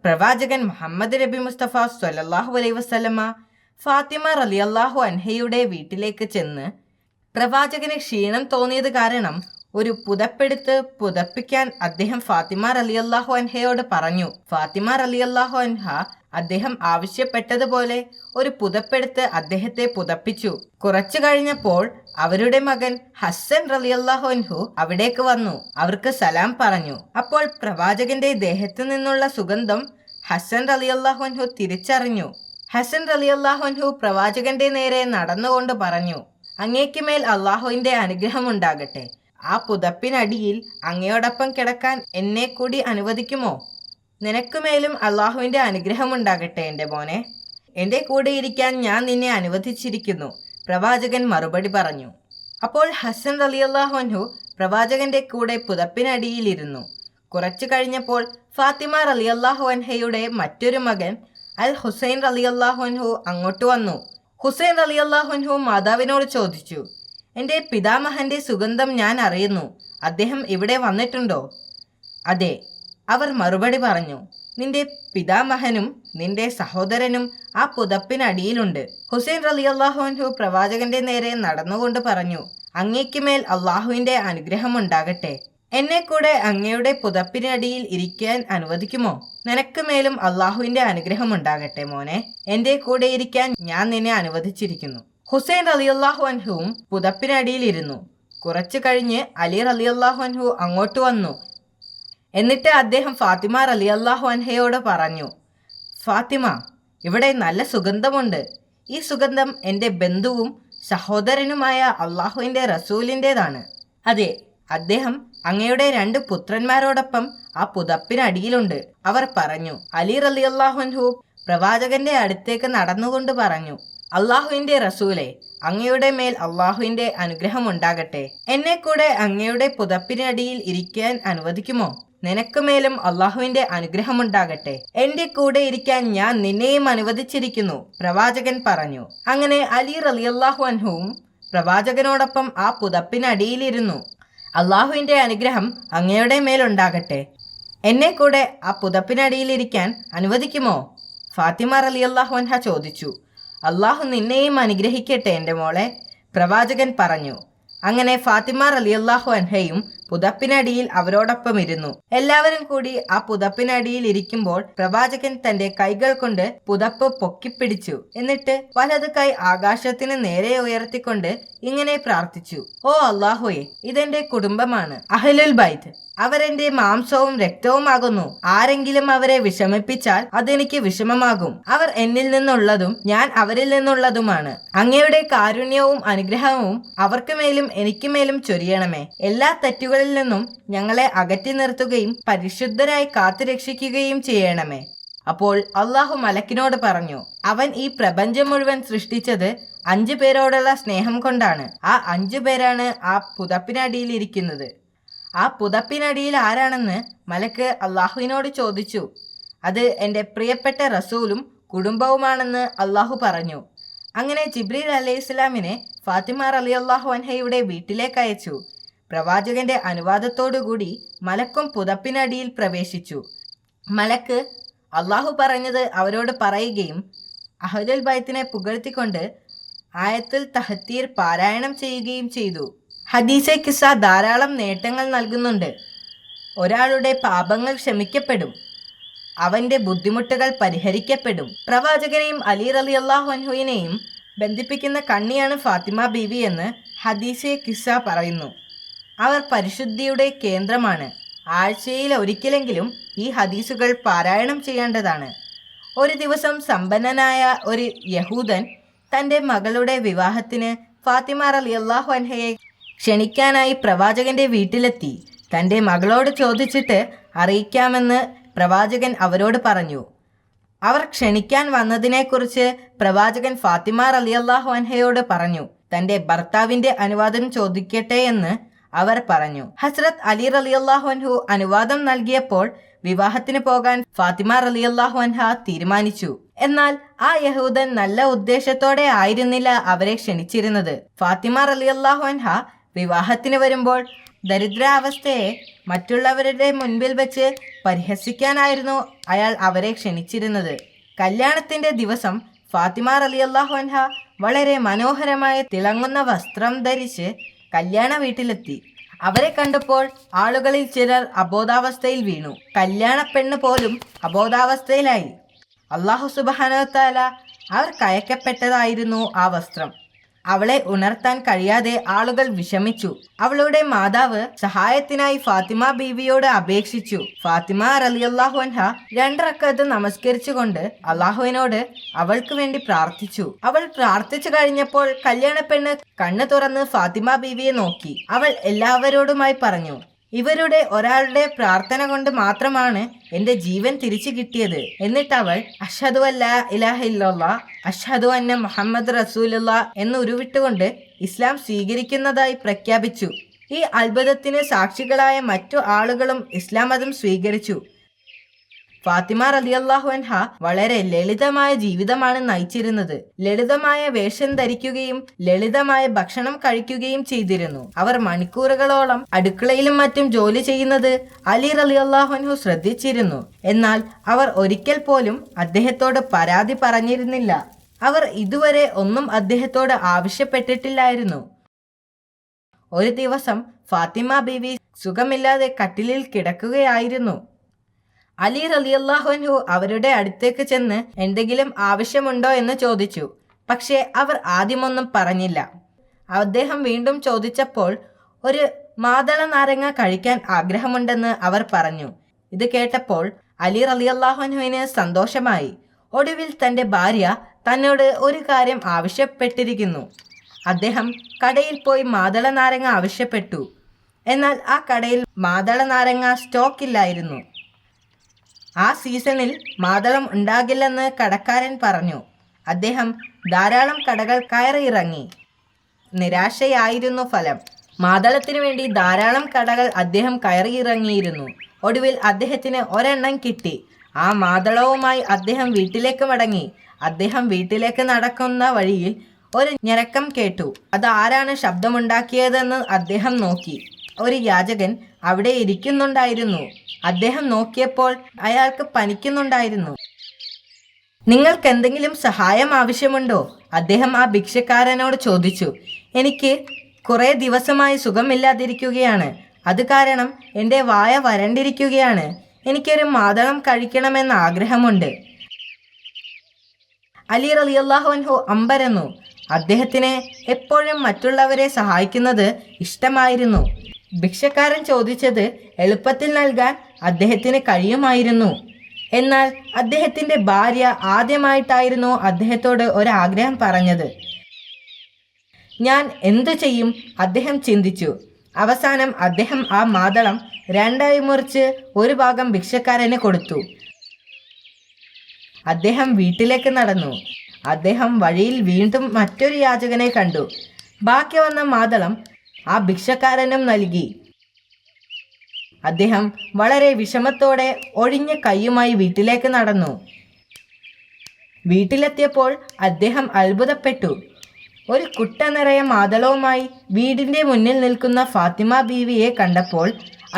പ്രവാചകൻ മുഹമ്മദ് നബി മുസ്തഫ സ്വല്ലല്ലാഹു അലൈഹി വസല്ലമ ഫാത്തിമ റളിയല്ലാഹു അൻഹയുടെ വീട്ടിലേക്ക് ചെന്ന് പ്രവാചകന് ക്ഷീണം തോന്നിയത് കാരണം ഒരു പുതപ്പെടുത്ത് പുതപ്പിക്കാൻ അദ്ദേഹം ഫാത്തിമ റളിയല്ലാഹു അൻഹയോട് പറഞ്ഞു. ഫാത്തിമ റളിയല്ലാഹു അൻഹ അദ്ദേഹം ആവശ്യപ്പെട്ടതുപോലെ ഒരു പുതപ്പെടുത്ത് അദ്ദേഹത്തെ പുതപ്പിച്ചു. കുറച്ചു കഴിഞ്ഞപ്പോൾ അവരുടെ മകൻ ഹസ്സൻ റളിയല്ലാഹു അൻഹു അവിടേക്ക് വന്നു. അവർക്ക് സലാം പറഞ്ഞു. അപ്പോൾ പ്രവാചകന്റെ ദേഹത്തു നിന്നുള്ള സുഗന്ധം ഹസ്സൻ റളിയല്ലാഹു അൻഹു തിരിച്ചറിഞ്ഞു. ഹസ്സൻ റളിയല്ലാഹു അൻഹു പ്രവാചകന്റെ നേരെ നടന്നുകൊണ്ട് പറഞ്ഞു, അങ്ങേക്ക് മേൽ അള്ളാഹുവിന്റെ അനുഗ്രഹം ഉണ്ടാകട്ടെ. ആ പുതപ്പിനടിയിൽ അങ്ങയോടൊപ്പം കിടക്കാൻ എന്നെ കൂടി അനുവദിക്കുമോ? നിനക്കുമേലും അള്ളാഹുവിന്റെ അനുഗ്രഹം ഉണ്ടാകട്ടെ എൻ്റെ മോനെ. എൻ്റെ കൂടെ ഇരിക്കാൻ ഞാൻ നിന്നെ അനുവദിച്ചിരിക്കുന്നു, പ്രവാചകൻ മറുപടി പറഞ്ഞു. അപ്പോൾ ഹസ്സൻ റളിയല്ലാഹു അൻഹു പ്രവാചകന്റെ കൂടെ പുതപ്പിനടിയിലിരുന്നു. കുറച്ചു കഴിഞ്ഞപ്പോൾ ഫാത്തിമ റളിയല്ലാഹു അൻഹയുടെ മറ്റൊരു മകൻ അൽ ഹുസൈൻ റളിയല്ലാഹു അൻഹു അങ്ങോട്ട് വന്നു. ഹുസൈൻ റളിയല്ലാഹു അൻഹു മാതാവിനോട് ചോദിച്ചു, എൻ്റെ പിതാമഹന്റെ സുഗന്ധം ഞാൻ അറിയുന്നു, അദ്ദേഹം ഇവിടെ വന്നിട്ടുണ്ടോ? അതെ, അവർ മറുപടി പറഞ്ഞു. നിന്റെ പിതാമഹനും നിന്റെ സഹോദരനും ആ പുതപ്പിനടിയിലുണ്ട്. ഹുസൈൻ റളിയല്ലാഹു അൻഹു പ്രവാചകന്റെ നേരെ നടന്നുകൊണ്ട് പറഞ്ഞു, അങ്ങേക്ക് മേൽ അള്ളാഹുവിന്റെ അനുഗ്രഹം ഉണ്ടാകട്ടെ. എന്നെ കൂടെ അങ്ങയുടെ പുതപ്പിനടിയിൽ ഇരിക്കാൻ അനുവദിക്കുമോ? നിനക്ക് മേലും അള്ളാഹുവിന്റെ അനുഗ്രഹം ഉണ്ടാകട്ടെ മോനെ. എൻ്റെ കൂടെ ഇരിക്കാൻ ഞാൻ നിന്നെ അനുവദിച്ചിരിക്കുന്നു. ഹുസൈൻ റളിയല്ലാഹു അൻഹുവും പുതപ്പിനടിയിൽ ഇരുന്നു. കുറച്ചു കഴിഞ്ഞ് അലി റളിയല്ലാഹു അൻഹു അങ്ങോട്ട് വന്നു. എന്നിട്ട് അദ്ദേഹം ഫാത്തിമ റളിയല്ലാഹു അൻഹയോട് പറഞ്ഞു, ഫാത്തിമ, ഇവിടെ നല്ല സുഗന്ധമുണ്ട്. ഈ സുഗന്ധം എൻ്റെ ബന്ധുവും സഹോദരനുമായ അള്ളാഹുവിൻ്റെ റസൂലിൻ്റെതാണ്. അതെ, അദ്ദേഹം അങ്ങയുടെ 2 പുത്രന്മാരോടൊപ്പം ആ പുതപ്പിനടിയിലുണ്ട്, അവർ പറഞ്ഞു. അലി റളിയല്ലാഹു അൻഹു പ്രവാചകന്റെ അടുത്തേക്ക് നടന്നുകൊണ്ട് പറഞ്ഞു, അള്ളാഹുവിന്റെ റസൂലെ, അങ്ങയുടെ മേൽ അള്ളാഹുവിന്റെ അനുഗ്രഹം ഉണ്ടാകട്ടെ. എന്നെ കൂടെ അങ്ങയുടെ പുതപ്പിനടിയിൽ ഇരിക്കാൻ അനുവദിക്കുമോ? നിനക്ക് മേലും അള്ളാഹുവിന്റെ അനുഗ്രഹം ഉണ്ടാകട്ടെ. എന്റെ കൂടെ ഇരിക്കാൻ ഞാൻ നിന്നെയും അനുവദിച്ചിരിക്കുന്നു, പ്രവാചകൻ പറഞ്ഞു. അങ്ങനെ അലി റളിയല്ലാഹു അൻഹുവും പ്രവാചകനോടൊപ്പം ആ പുതപ്പിനടിയിലിരുന്നു. അള്ളാഹുവിന്റെ അനുഗ്രഹം അങ്ങയുടെ മേലുണ്ടാകട്ടെ. എന്നെ കൂടെ ആ പുതപ്പിനടിയിലിരിക്കാൻ അനുവദിക്കുമോ? ഫാത്തിമ റളിയല്ലാഹു അൻഹ ചോദിച്ചു. അള്ളാഹു നിന്നെയും അനുഗ്രഹിക്കട്ടെ എൻ്റെ മോളെ, പ്രവാചകൻ പറഞ്ഞു. അങ്ങനെ ഫാത്തിമ റളിയല്ലാഹു അൻഹയും പുതപ്പിനടിയിൽ അവരോടൊപ്പം ഇരുന്നു. എല്ലാവരും കൂടി ആ പുതപ്പിനടിയിൽ ഇരിക്കുമ്പോൾ പ്രവാചകൻ തന്റെ കൈകൾ കൊണ്ട് പുതപ്പ് പൊക്കിപ്പിടിച്ചു. എന്നിട്ട് വലത് കൈ ആകാശത്തിന് നേരെ ഉയർത്തിക്കൊണ്ട് ഇങ്ങനെ പ്രാർത്ഥിച്ചു, ഓ അള്ളാഹുവേ, ഇതെന്റെ കുടുംബമാണ്, അഹ്ലുൽ ബൈത്ത്. അവരെന്റെ മാംസവും രക്തവുമാകുന്നു. ആരെങ്കിലും അവരെ വിഷമിപ്പിച്ചാൽ അതെനിക്ക് വിഷമമാകും. അവർ എന്നിൽ നിന്നുള്ളതും ഞാൻ അവരിൽ നിന്നുള്ളതുമാണ്. അങ്ങയുടെ കാരുണ്യവും അനുഗ്രഹവും അവർക്ക് മേലും എനിക്ക് മേലും ചൊരിയണമേ. എല്ലാ തെറ്റുകളിൽ നിന്നും ഞങ്ങളെ അകറ്റി നിർത്തുകയും പരിശുദ്ധരായി കാത്തുരക്ഷിക്കുകയും ചെയ്യണമേ. അപ്പോൾ അള്ളാഹു മലക്കിനോട് പറഞ്ഞു, അവൻ ഈ പ്രപഞ്ചം മുഴുവൻ സൃഷ്ടിച്ചത് 5 പേരോടുള്ള സ്നേഹം കൊണ്ടാണ്. ആ 5 പേരാണ് ആ പുതപ്പിനടിയിൽ ഇരിക്കുന്നത്. ആ പുതപ്പിനടിയിൽ ആരാണെന്ന് മലക്ക് അള്ളാഹുവിനോട് ചോദിച്ചു. അത് എൻ്റെ പ്രിയപ്പെട്ട റസൂലും കുടുംബവുമാണെന്ന് അള്ളാഹു പറഞ്ഞു. അങ്ങനെ ജിബ്രീൽ അലൈഹിസ്സലാമിനെ ഫാത്തിമ റളിയല്ലാഹു അൻഹയുടെ വീട്ടിലേക്ക് അയച്ചു. പ്രവാചകന്റെ അനുവാദത്തോടുകൂടി മലക്കും പുതപ്പിനടിയിൽ പ്രവേശിച്ചു. മലക്ക് അള്ളാഹു പറഞ്ഞത് അവരോട് പറയുകയും അഹ്ലുൽ ബൈത്തിനെ പുകഴ്ത്തിക്കൊണ്ട് ആയത്തുൽ തഹ്തീർ പാരായണം ചെയ്യുകയും ചെയ്തു. ഹദീസെ കിസ്സ ധാരാളം നേട്ടങ്ങൾ നൽകുന്നുണ്ട്. ഒരാളുടെ പാപങ്ങൾ ക്ഷമിക്കപ്പെടും, അവന്റെ ബുദ്ധിമുട്ടുകൾ പരിഹരിക്കപ്പെടും. പ്രവാചകനെയും അലി റളിയല്ലാഹു അൻഹുവിനെയും ബന്ധിപ്പിക്കുന്ന കണ്ണിയാണ് ഫാത്തിമ ബീവി എന്ന് ഹദീസെ കിസ്സ പറയുന്നു. അവർ പരിശുദ്ധിയുടെ കേന്ദ്രമാണ്. ആഴ്ചയിൽ ഒരിക്കലെങ്കിലും ഈ ഹദീസുകൾ പാരായണം ചെയ്യേണ്ടതാണ്. ഒരു ദിവസം സമ്പന്നനായ ഒരു യഹൂദൻ തൻ്റെ മകളുടെ വിവാഹത്തിന് ഫാത്തിമ റളിയല്ലാഹു അൻഹയെ ക്ഷണിക്കാനായി പ്രവാചകന്റെ വീട്ടിലെത്തി. തൻ്റെ മകളോട് ചോദിച്ചിട്ട് അറിയിക്കാമെന്ന് പ്രവാചകൻ അവരോട് പറഞ്ഞു. അവർ ക്ഷണിക്കാൻ വന്നതിനെക്കുറിച്ച് പ്രവാചകൻ ഫാത്തിമ റളിയല്ലാഹു അൻഹയോട് പറഞ്ഞു. തൻ്റെ ഭർത്താവിൻ്റെ അനുവാദം ചോദിക്കട്ടെ എന്ന് അവർ പറഞ്ഞു. ഹസ്രത്ത് അലി റളിയല്ലാഹു അൻഹു അനുവാദം നൽകിയപ്പോൾ വിവാഹത്തിന് പോകാൻ ഫാത്തിമ റളിയല്ലാഹു അൻഹ തീരുമാനിച്ചു. എന്നാൽ ആ യഹൂദൻ നല്ല ഉദ്ദേശത്തോടെ ആയിരുന്നില്ല അവരെ ക്ഷണിച്ചിരുന്നത്. ഫാത്തിമ റളിയല്ലാഹു അൻഹ വിവാഹത്തിന് വരുമ്പോൾ ദരിദ്രാവസ്ഥയെ മറ്റുള്ളവരുടെ മുൻപിൽ വെച്ച് പരിഹസിക്കാനായിരുന്നു അയാൾ അവരെ ക്ഷണിച്ചിരുന്നത്. കല്യാണത്തിൻ്റെ ദിവസം ഫാത്തിമ റളിയല്ലാഹു അൻഹ വളരെ മനോഹരമായ തിളങ്ങുന്ന വസ്ത്രം ധരിച്ച് കല്യാണ വീട്ടിലെത്തി. അവരെ കണ്ടപ്പോൾ ആളുകളിൽ ചിലർ അബോധാവസ്ഥയിൽ വീണു. കല്യാണ പെണ്ണ് പോലും അബോധാവസ്ഥയിലായി. അല്ലാഹു സുബ്ഹാനഹു വ തആല അവർ കയക്കപ്പെട്ടതായിരുന്നു ആ വസ്ത്രം. അവളെ ഉണർത്താൻ കഴിയാതെ ആളുകൾ വിഷമിച്ചു. അവളുടെ മാതാവ് സഹായത്തിനായി ഫാത്തിമ ബീവിയോട് അപേക്ഷിച്ചു. ഫാത്തിമ റളിയല്ലാഹു അൻഹ 2 റക്അത്ത് നമസ്കരിച്ചുകൊണ്ട് അള്ളാഹുവിനോട് അവൾക്ക് വേണ്ടി പ്രാർത്ഥിച്ചു. അവൾ പ്രാർത്ഥിച്ചു കഴിഞ്ഞപ്പോൾ കല്യാണ പെണ്ണ് കണ്ണു തുറന്ന് ഫാത്തിമ ബീവിയെ നോക്കി. അവൾ എല്ലാവരോടുമായി പറഞ്ഞു, ഇവരുടെ ഒരാളുടെ പ്രാർത്ഥന കൊണ്ട് മാത്രമാണ് എൻ്റെ ജീവൻ തിരിച്ചു കിട്ടിയത്. എന്നിട്ട് അവൾ അഷ്ഹദു അല്ലാ ഇലാഹ ഇല്ലല്ലാഹ് അഷ്ഹദു അന്ന മുഹമ്മദ് റസൂലുള്ളാഹ് എന്ന് ഉരുവിട്ടുകൊണ്ട് ഇസ്ലാം സ്വീകരിക്കുന്നതായി പ്രഖ്യാപിച്ചു. ഈ അത്ഭുതത്തിന് സാക്ഷികളായ മറ്റു ആളുകളും ഇസ്ലാം മതം സ്വീകരിച്ചു. ഫാത്തിമ റളിയല്ലാഹു അൻഹ വളരെ ലളിതമായ ജീവിതമാണ് നയിച്ചിരുന്നത്. ലളിതമായ വേഷം ധരിക്കുകയും ലളിതമായ ഭക്ഷണം കഴിക്കുകയും ചെയ്തിരുന്നു. അവർ മണിക്കൂറുകളോളം അടുക്കളയിലും മറ്റും ജോലി ചെയ്യുന്നത് അലി റളിയല്ലാഹു അൻഹു ശ്രദ്ധിച്ചിരുന്നു. എന്നാൽ അവർ ഒരിക്കൽ പോലും അദ്ദേഹത്തോട് പരാതി പറഞ്ഞിരുന്നില്ല. അവർ ഇതുവരെ ഒന്നും അദ്ദേഹത്തോട് ആവശ്യപ്പെട്ടിട്ടില്ലായിരുന്നു. ഒരു ദിവസം ഫാത്തിമ ബീവി സുഖമില്ലാതെ കട്ടിലിൽ കിടക്കുകയായിരുന്നു. അലി റളിയല്ലാഹു അൻഹു അവരുടെ അടുത്തേക്ക് ചെന്ന് എന്തെങ്കിലും ആവശ്യമുണ്ടോ എന്ന് ചോദിച്ചു. പക്ഷേ അവർ ആദ്യമൊന്നും പറഞ്ഞില്ല. അദ്ദേഹം വീണ്ടും ചോദിച്ചപ്പോൾ ഒരു മാതള നാരങ്ങ കഴിക്കാൻ ആഗ്രഹമുണ്ടെന്ന് അവർ പറഞ്ഞു. ഇത് കേട്ടപ്പോൾ അലി റളിയല്ലാഹു അൻഹുവിന് സന്തോഷമായി. ഒടുവിൽ തൻ്റെ ഭാര്യ തന്നോട് ഒരു കാര്യം ആവശ്യപ്പെട്ടിരിക്കുന്നു. അദ്ദേഹം കടയിൽ പോയി മാതള നാരങ്ങ ആവശ്യപ്പെട്ടു. എന്നാൽ ആ കടയിൽ മാതള നാരങ്ങ സ്റ്റോക്കില്ലായിരുന്നു. ആ സീസണിൽ മാതളം ഉണ്ടാകില്ലെന്ന് കടക്കാരൻ പറഞ്ഞു. അദ്ദേഹം ധാരാളം കടകൾ കയറിയിറങ്ങി. നിരാശയായിരുന്നു ഫലം. മാതളത്തിനു വേണ്ടി ധാരാളം കടകൾ അദ്ദേഹം കയറിയിറങ്ങിയിരുന്നു. ഒടുവിൽ അദ്ദേഹത്തിന് ഒരെണ്ണം കിട്ടി. ആ മാതളവുമായി അദ്ദേഹം വീട്ടിലേക്ക് മടങ്ങി. അദ്ദേഹം വീട്ടിലേക്ക് നടക്കുന്ന വഴിയിൽ ഒരു ഞരക്കം കേട്ടു. അത് ആരാണ് ശബ്ദമുണ്ടാക്കിയതെന്ന് അദ്ദേഹം നോക്കി. ഒരു യാചകൻ അവിടെ ഇരിക്കുന്നുണ്ടായിരുന്നു. അദ്ദേഹം നോക്കിയപ്പോൾ അയാൾക്ക് പനിക്കുന്നുണ്ടായിരുന്നു. നിങ്ങൾക്ക് എന്തെങ്കിലും സഹായം ആവശ്യമുണ്ടോ? അദ്ദേഹം ആ ഭിക്ഷക്കാരനോട് ചോദിച്ചു. എനിക്ക് കുറേ ദിവസമായി സുഖമില്ലാതിരിക്കുകയാണ്. അത് കാരണം എൻ്റെ വായ വരണ്ടിരിക്കുകയാണ്. എനിക്കൊരു മാതളം കഴിക്കണമെന്ന് ആഗ്രഹമുണ്ട്. അലി റളിയല്ലാഹു അൻഹു അമ്പരന്നു. അദ്ദേഹത്തിന് എപ്പോഴും മറ്റുള്ളവരെ സഹായിക്കുന്നത് ഇഷ്ടമായിരുന്നു. ഭിക്ഷക്കാരൻ ചോദിച്ചത് എളുപ്പത്തിൽ നൽകാൻ അദ്ദേഹത്തിന് കഴിയുമായിരുന്നു. എന്നാൽ അദ്ദേഹത്തിൻ്റെ ഭാര്യ ആദ്യമായിട്ടായിരുന്നു അദ്ദേഹത്തോട് ഒരാഗ്രഹം പറഞ്ഞത്. ഞാൻ എന്തു ചെയ്യും? അദ്ദേഹം ചിന്തിച്ചു. അവസാനം അദ്ദേഹം ആ മാതളം 2 മുറിച്ച് ഒരു ഭാഗം ഭിക്ഷക്കാരന് കൊടുത്തു. അദ്ദേഹം വീട്ടിലേക്ക് നടന്നു. അദ്ദേഹം വഴിയിൽ വീണ്ടും മറ്റൊരു യാചകനെ കണ്ടു. ബാക്കി വന്ന മാതളം ആ ഭിക്ഷക്കാരനും നൽകി. അദ്ദേഹം വളരെ വിഷമത്തോടെ ഒഴിഞ്ഞ കൈയുമായി വീട്ടിലേക്ക് നടന്നു. വീട്ടിലെത്തിയപ്പോൾ അദ്ദേഹം അത്ഭുതപ്പെട്ടു. ഒരു കുട്ട നിറയെ മാതളവുമായി വീടിൻ്റെ മുന്നിൽ നിൽക്കുന്ന ഫാത്തിമ ബീവിയെ കണ്ടപ്പോൾ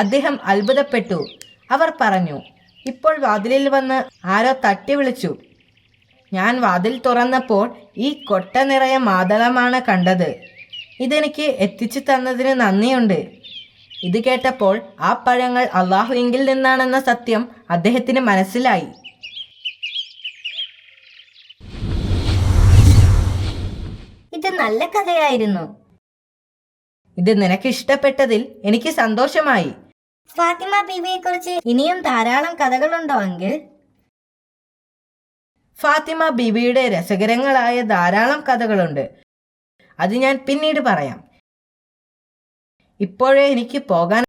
അദ്ദേഹം അത്ഭുതപ്പെട്ടു. അവർ പറഞ്ഞു, ഇപ്പോൾ വാതിലിൽ വന്ന് ആരോ തട്ടി വിളിച്ചു. ഞാൻ വാതിൽ തുറന്നപ്പോൾ ഈ കൊട്ട നിറയെ മാതളമാണ് കണ്ടത്. ഇതെനിക്ക് എത്തിച്ചു തന്നതിന് നന്ദിയുണ്ട്. ഇത് കേട്ടപ്പോൾ ആ പഴങ്ങൾ അള്ളാഹുവിങ്കിൽ നിന്നാണെന്ന സത്യം അദ്ദേഹത്തിന് മനസ്സിലായി. ഇത് നല്ല കഥയായിരുന്നു. ഇത് നിനക്ക് ഇഷ്ടപ്പെട്ടതിൽ എനിക്ക് സന്തോഷമായി. ഫാത്തിമ ബീവിയെ കുറിച്ച് ഇനിയും ധാരാളം കഥകളുണ്ടോ അങ്കിൾ? ഫാത്തിമ ബീവിയുടെ രസകരങ്ങളായ ധാരാളം കഥകളുണ്ട്. അത് ഞാൻ പിന്നീട് പറയാം. ഇപ്പോഴേ എനിക്ക് പോകാൻ